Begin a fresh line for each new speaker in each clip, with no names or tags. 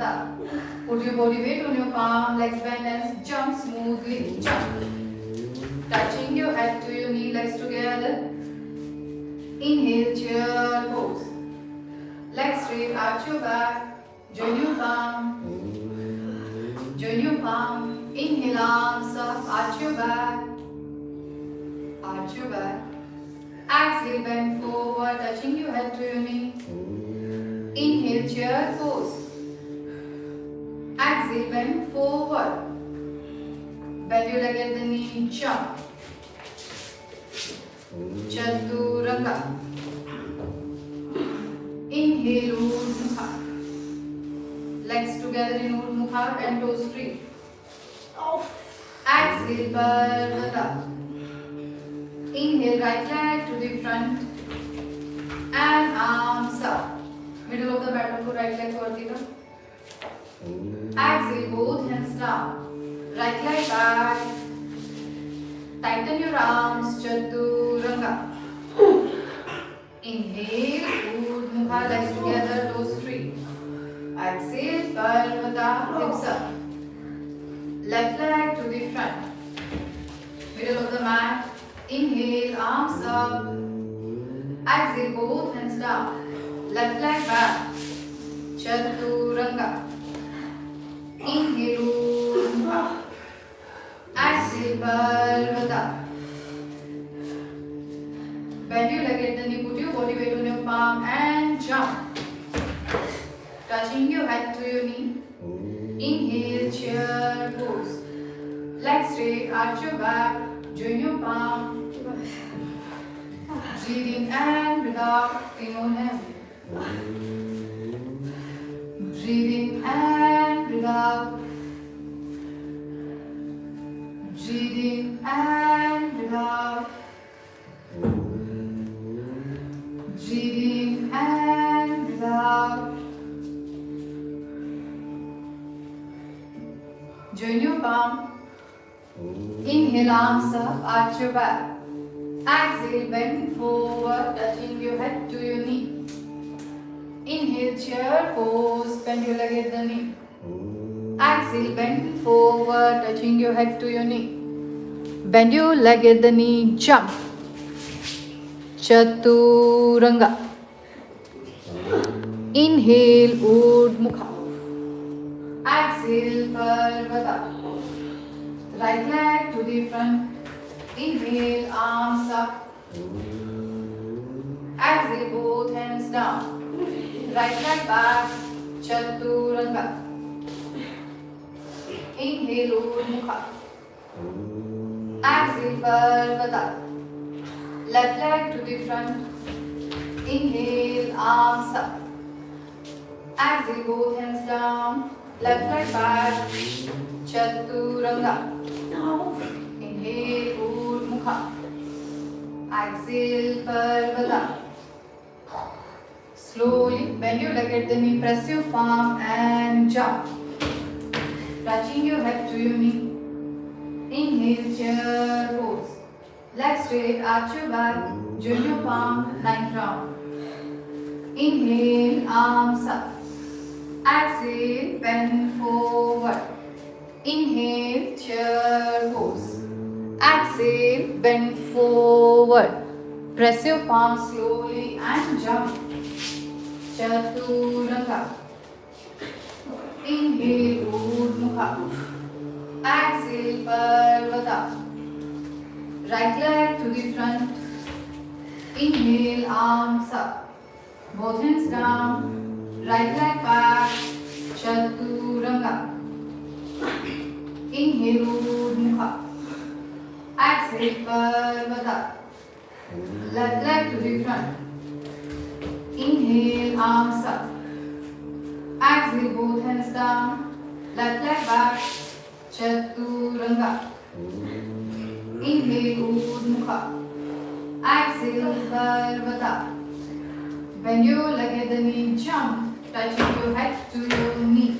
Parvata. Put your body weight on your palm, legs bend and jump smoothly. Jump. Touching your head to your knee, legs together. Inhale, chair pose. Legs straight, arch your back. Join your palm. Join your palm. Inhale, arms up, arch your back. Arch your back. Exhale, bend forward, touching your head to your knee. Inhale, chair pose. Exhale, bend forward. Bend your leg at the knee, jump. Chaturanga. Inhale, Urdhva. Legs together in Urdhva and toes free. Exhale, Parvata. Inhale, right leg to the front and arms up. Middle of the mat को right leg कर देगा. Exhale, both hands down. Right leg back. Tighten your arms, Chaturanga. Inhale, Urdhva, legs together, toes free. Exhale, Parvata, hips up. Left leg to the front. Middle of the mat. Inhale, arms up. Exhale, both hands down. Left leg back. Chaturanga. Inhale, Urdhva. Exhale, Parvata. Bend your leg at the knee, put your body weight on your palm and jump. Touching your head to your knee. Inhale, chair pose. Legs straight, arch your back. Join your palm. Breathing and breathe out. Inhale. Breathing and breathe out. Breathing and breathe out. Breathing and breathe out. Join your palm. Inhale, arms up, arch your back. Exhale, bend forward, touching your head to your knee. Inhale, chair pose, bend your leg at the knee. Exhale, bend forward, touching your head to your knee. Bend your leg at the knee, jump. Chaturanga. Inhale, Urdhmukha. Exhale, Parvata. Right leg to the front. Inhale, arms up. Exhale, both hands down. Right leg back. Chaturanga. Inhale, Urdhmukha. Exhale, Parvata. Left leg to the front. Inhale, arms up. Exhale, both hands down. Left leg back. Chaturanga. Inhale, Urdhmukha. Exhale, Parvata. Slowly bend your leg at the knee, press your palm and jump. Touching your head to your knee. Inhale, chair pose. Legs straight, arch your back, join your palm, 9th round. Inhale, arms up. Exhale, bend forward. Inhale, chair pose. Exhale, bend forward. Press your palm slowly and jump. Chaturanga. Inhale, Urdhmukha. Exhale, Parvata. Right leg to the front. Inhale, arms up. Both hands down. Right leg back. Chaturanga. Inhale, Urdhmukha. Exhale, Parvata. Left leg to the front. Inhale, arms up. Exhale, both hands down. Left leg back. Chaturanga. Inhale, Urdhmukha. Exhale, Parvata. Bend your leg at the knee, jump, touching your head to your knee.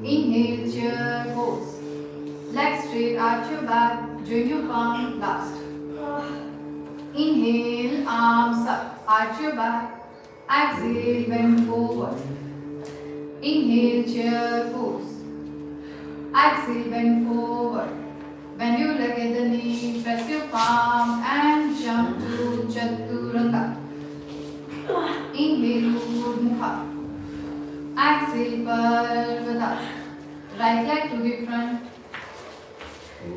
Inhale, chair pose. Legs straight, arch your back, join your palm last. Inhale, arms up, arch your back. Exhale, bend forward. Inhale, chair pose. Exhale, bend forward. Bend your leg at the knee, press your palm and jump to Chaturanga. Inhale, Urdhva. Exhale, Parvata. Right leg to the front.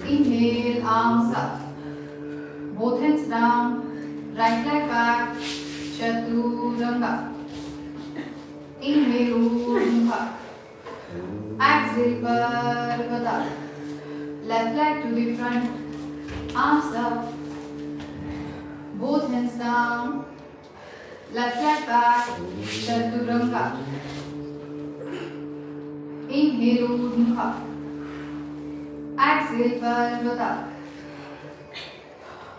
Inhale, arms up. Both hands down. Right leg back. Chaturanga. Inhale, Urdhva. Exhale, Parvata. Left leg to the front. Arms up. Both hands down. Left leg back. Chaturanga. Inhale, Urdhva. Exhale, Parvata.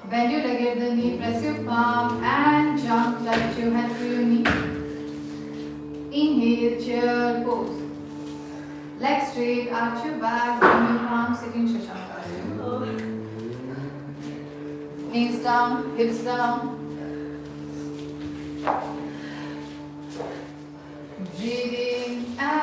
Bend your leg at the knee, press your palm and jump, touch your hand to your knee. Inhale, chair pose. Legs straight, arch your back, bring your palms, sit in Shashanka. Knees down, hips down.